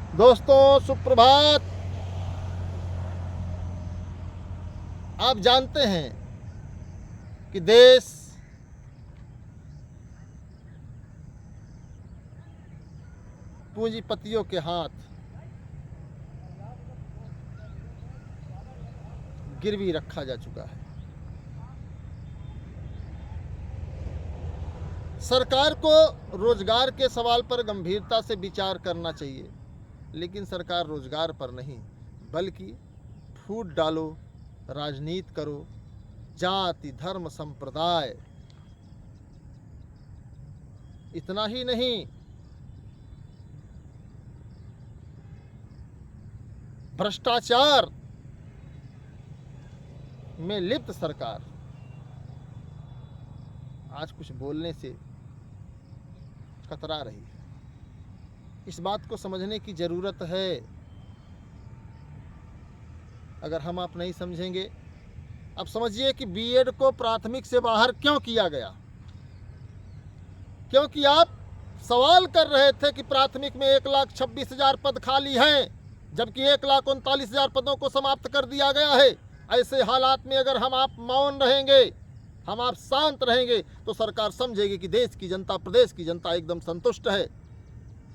दोस्तों सुप्रभात। आप जानते हैं कि देश पूंजीपतियों के हाथ गिरवी रखा जा चुका है। सरकार को रोजगार के सवाल पर गंभीरता से विचार करना चाहिए, लेकिन सरकार रोजगार पर नहीं बल्कि फूट डालो, राजनीति करो, जाति धर्म संप्रदाय, इतना ही नहीं भ्रष्टाचार में लिप्त सरकार आज कुछ बोलने से कतरा रही है। इस बात को समझने की जरूरत है। अगर हम आप नहीं समझेंगे, अब समझिए कि बीएड को प्राथमिक से बाहर क्यों किया गया। क्योंकि आप सवाल कर रहे थे कि प्राथमिक में 1,26,000 पद खाली हैं, जबकि 1,39,000 पदों को समाप्त कर दिया गया है। ऐसे हालात में अगर हम आप मौन रहेंगे, हम आप शांत रहेंगे, तो सरकार समझेगी कि देश की जनता, प्रदेश की जनता एकदम संतुष्ट है,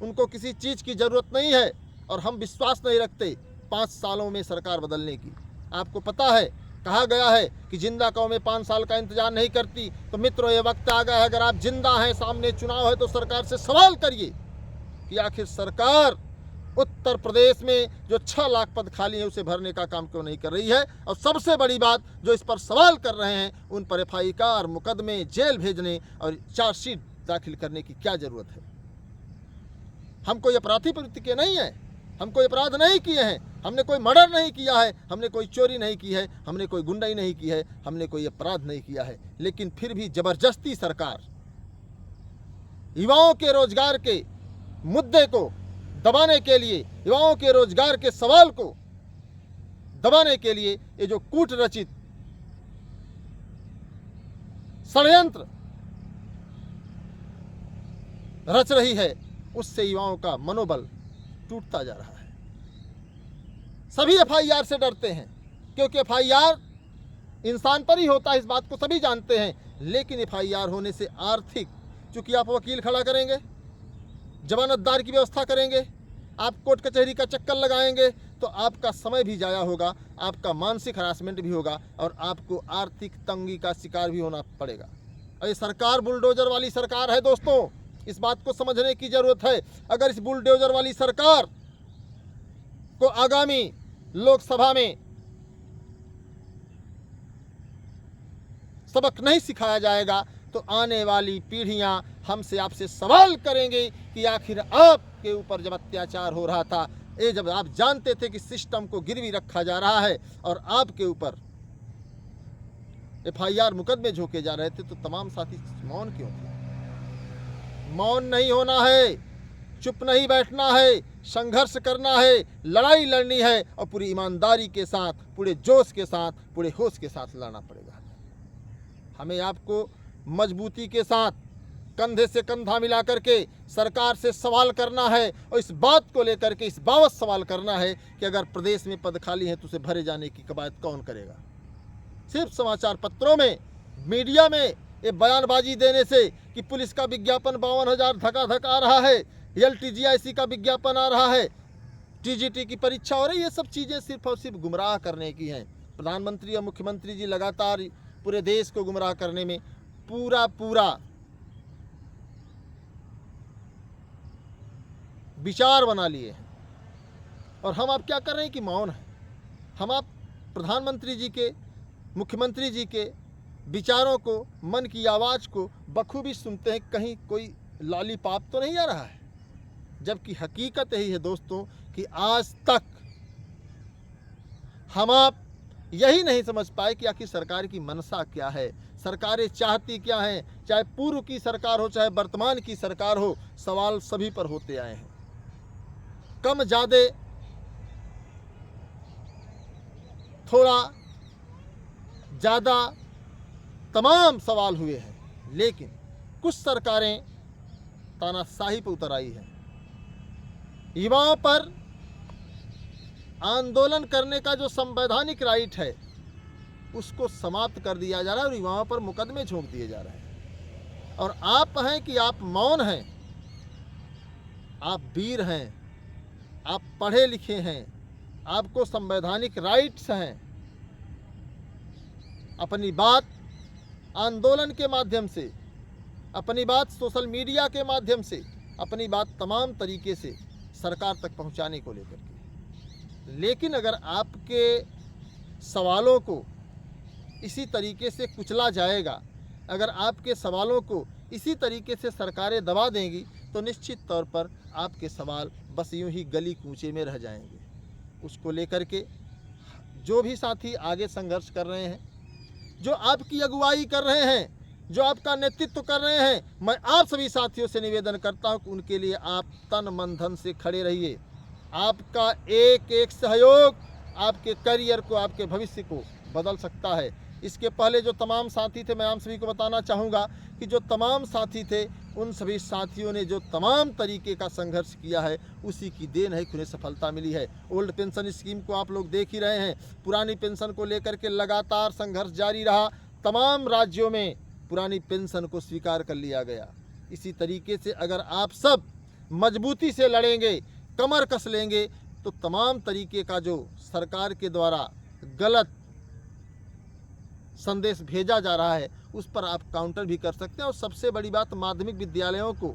उनको किसी चीज़ की ज़रूरत नहीं है। और हम विश्वास नहीं रखते 5 सालों में सरकार बदलने की। आपको पता है, कहा गया है कि जिंदा कौमें 5 साल का इंतजार नहीं करती। तो मित्रों, ये वक्त आ गया है, अगर आप जिंदा हैं, सामने चुनाव है, तो सरकार से सवाल करिए कि आखिर सरकार उत्तर प्रदेश में जो 6 लाख पद खाली है उसे भरने का काम क्यों नहीं कर रही है। और सबसे बड़ी बात, जो इस पर सवाल कर रहे हैं, उन पर FIR, मुकदमे, जेल भेजने और चार्जशीट दाखिल करने की क्या ज़रूरत है। हम कोई अपराधी प्रवृत्ति के नहीं है, हम कोई अपराध नहीं किए हैं, हमने कोई मर्डर नहीं किया है, हमने कोई चोरी नहीं की है, हमने कोई गुंडाई नहीं की है, हमने कोई अपराध नहीं किया है। लेकिन फिर भी जबरदस्ती सरकार युवाओं के रोजगार के मुद्दे को दबाने के लिए, युवाओं के रोजगार के सवाल को दबाने के लिए ये जो कूट रचित षड्यंत्र रच रही है, उससे युवाओं का मनोबल टूटता जा रहा है। सभी FIR से डरते हैं, क्योंकि FIR इंसान पर ही होता है, इस बात को सभी जानते हैं। लेकिन FIR होने से आर्थिक, चूंकि आप वकील खड़ा करेंगे, जमानतदार की व्यवस्था करेंगे, आप कोर्ट कचहरी का चक्कर लगाएंगे, तो आपका समय भी जाया होगा, आपका मानसिक हरासमेंट भी होगा और आपको आर्थिक तंगी का शिकार भी होना पड़ेगा। और ये सरकार बुलडोजर वाली सरकार है दोस्तों, इस बात को समझने की जरूरत है। अगर इस बुलडोजर वाली सरकार को आगामी लोकसभा में सबक नहीं सिखाया जाएगा, तो आने वाली पीढ़ियां हमसे, आपसे सवाल करेंगे कि आखिर आपके ऊपर जब अत्याचार हो रहा था, ये जब आप जानते थे कि सिस्टम को गिरवी रखा जा रहा है और आपके ऊपर FIR मुकदमे झोंके जा रहे थे, तो तमाम साथी मौन क्यों थे। मौन नहीं होना है, चुप नहीं बैठना है, संघर्ष करना है, लड़ाई लड़नी है और पूरी ईमानदारी के साथ, पूरे जोश के साथ, पूरे होश के साथ लड़ना पड़ेगा। हमें आपको मजबूती के साथ कंधे से कंधा मिला करके सरकार से सवाल करना है और इस बात को लेकर के इस बाबत सवाल करना है कि अगर प्रदेश में पद खाली हैं तो उसे भरे जाने की कवायद कौन करेगा। सिर्फ समाचार पत्रों में, मीडिया में ये बयानबाजी देने से कि पुलिस का विज्ञापन 52,000 धकाधक आ रहा है, LTGIC का विज्ञापन आ रहा है, TGT की परीक्षा हो रही है, ये सब चीज़ें सिर्फ और सिर्फ गुमराह करने की हैं। प्रधानमंत्री और मुख्यमंत्री जी लगातार पूरे देश को गुमराह करने में पूरा विचार बना लिए हैं। और हम आप क्या कर रहे हैं कि मौन है। हम आप प्रधानमंत्री जी के, मुख्यमंत्री जी के विचारों को, मन की आवाज़ को बखूबी सुनते हैं, कहीं कोई लॉलीपॉप तो नहीं आ रहा है। जबकि हकीकत यही है दोस्तों कि आज तक हम आप यही नहीं समझ पाए कि आखिर सरकार की मनसा क्या है, सरकारें चाहती क्या हैं। चाहे पूर्व की सरकार हो, चाहे वर्तमान की सरकार हो, सवाल सभी पर होते आए हैं। कम ज़्यादा, थोड़ा ज़्यादा, तमाम सवाल हुए हैं। लेकिन कुछ सरकारें तानाशाही पर उतर आई हैं, युवाओं पर आंदोलन करने का जो संवैधानिक राइट है उसको समाप्त कर दिया जा रहा है और युवाओं पर मुकदमे झोंक दिए जा रहे हैं। और आप हैं कि आप मौन हैं, आप वीर हैं, आप पढ़े लिखे हैं, आपको संवैधानिक राइट्स हैं। अपनी बात आंदोलन के माध्यम से, अपनी बात सोशल मीडिया के माध्यम से, अपनी बात तमाम तरीके से सरकार तक पहुंचाने को लेकर के। लेकिन अगर आपके सवालों को इसी तरीके से कुचला जाएगा, अगर आपके सवालों को इसी तरीके से सरकारें दबा देंगी, तो निश्चित तौर पर आपके सवाल बस यूं ही गली कूचे में रह जाएंगे। उसको लेकर के जो भी साथी आगे संघर्ष कर रहे हैं, जो आपकी अगुवाई कर रहे हैं, जो आपका नेतृत्व कर रहे हैं, मैं आप सभी साथियों से निवेदन करता हूं कि उनके लिए आप तन मन धन से खड़े रहिए। आपका एक एक सहयोग आपके करियर को, आपके भविष्य को बदल सकता है। इसके पहले जो तमाम साथी थे, मैं आप सभी को बताना चाहूँगा कि जो तमाम साथी थे, उन सभी साथियों ने जो तमाम तरीके का संघर्ष किया है, उसी की देन है कि उन्हें सफलता मिली है। ओल्ड पेंशन स्कीम को आप लोग देख ही रहे हैं। पुरानी पेंशन को लेकर के लगातार संघर्ष जारी रहा। तमाम राज्यों में पुरानी पेंशन को स्वीकार कर लिया गया। इसी तरीके से अगर आप सब मजबूती से लड़ेंगे, कमर कस लेंगे, तो तमाम तरीके का जो सरकार के द्वारा गलत संदेश भेजा जा रहा है, उस पर आप काउंटर भी कर सकते हैं। और सबसे बड़ी बात, माध्यमिक विद्यालयों को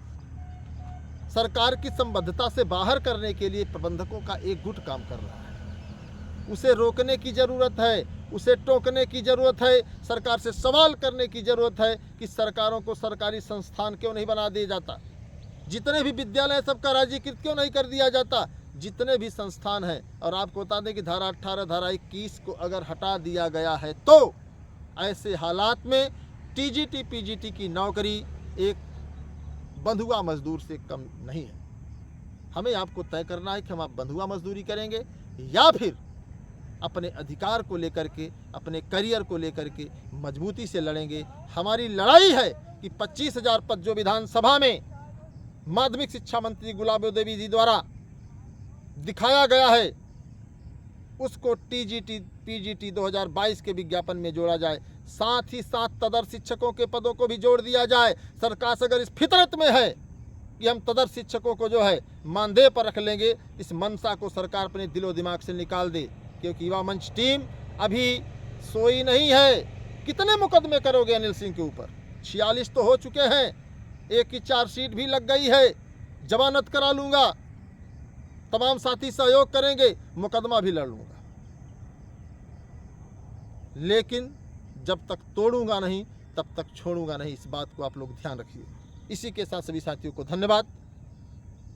सरकार की संबद्धता से बाहर करने के लिए प्रबंधकों का एक गुट काम कर रहा है। उसे रोकने की ज़रूरत है, उसे टोकने की ज़रूरत है, सरकार से सवाल करने की ज़रूरत है कि सरकारों को सरकारी संस्थान क्यों नहीं बना दिया जाता, जितने भी विद्यालय सबका राज्यकृत क्यों नहीं कर दिया जाता, जितने भी संस्थान हैं। और आपको बता दें कि धारा 18, धारा 21 को अगर हटा दिया गया है, तो ऐसे हालात में टीजीटी पीजीटी की नौकरी एक बंधुआ मजदूर से कम नहीं है। हमें आपको तय करना है कि हम आप बंधुआ मजदूरी करेंगे या फिर अपने अधिकार को लेकर के, अपने करियर को लेकर के मजबूती से लड़ेंगे। हमारी लड़ाई है कि 25,000 पद जो विधानसभा में माध्यमिक शिक्षा मंत्री गुलाबो देवी जी द्वारा दिखाया गया है, उसको टीजीटी पीजीटी 2022 के विज्ञापन में जोड़ा जाए। साथ ही साथ तदर्थ शिक्षकों के पदों को भी जोड़ दिया जाए। सरकार से अगर इस फितरत में है कि हम तदर्थ शिक्षकों को जो है मानदेय पर रख लेंगे, इस मनसा को सरकार अपने दिलो दिमाग से निकाल दे। क्योंकि युवा मंच टीम अभी सोई नहीं है। कितने मुकदमे करोगे अनिल सिंह के ऊपर? 46 तो हो चुके हैं, एक की चार्जशीट भी लग गई है, जमानत करा लूँगा, तमाम साथी सहयोग करेंगे, मुकदमा भी लड़ लूँगा, लेकिन जब तक तोड़ूंगा नहीं तब तक छोड़ूंगा नहीं। इस बात को आप लोग ध्यान रखिए। इसी के साथ सभी साथियों को धन्यवाद,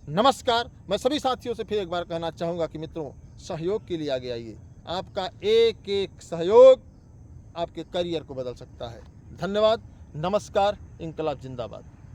नमस्कार। मैं सभी साथियों से फिर एक बार कहना चाहूँगा कि मित्रों, सहयोग के लिए आगे आइए। आपका एक एक सहयोग आपके करियर को बदल सकता है। धन्यवाद, नमस्कार, इंकलाब जिंदाबाद।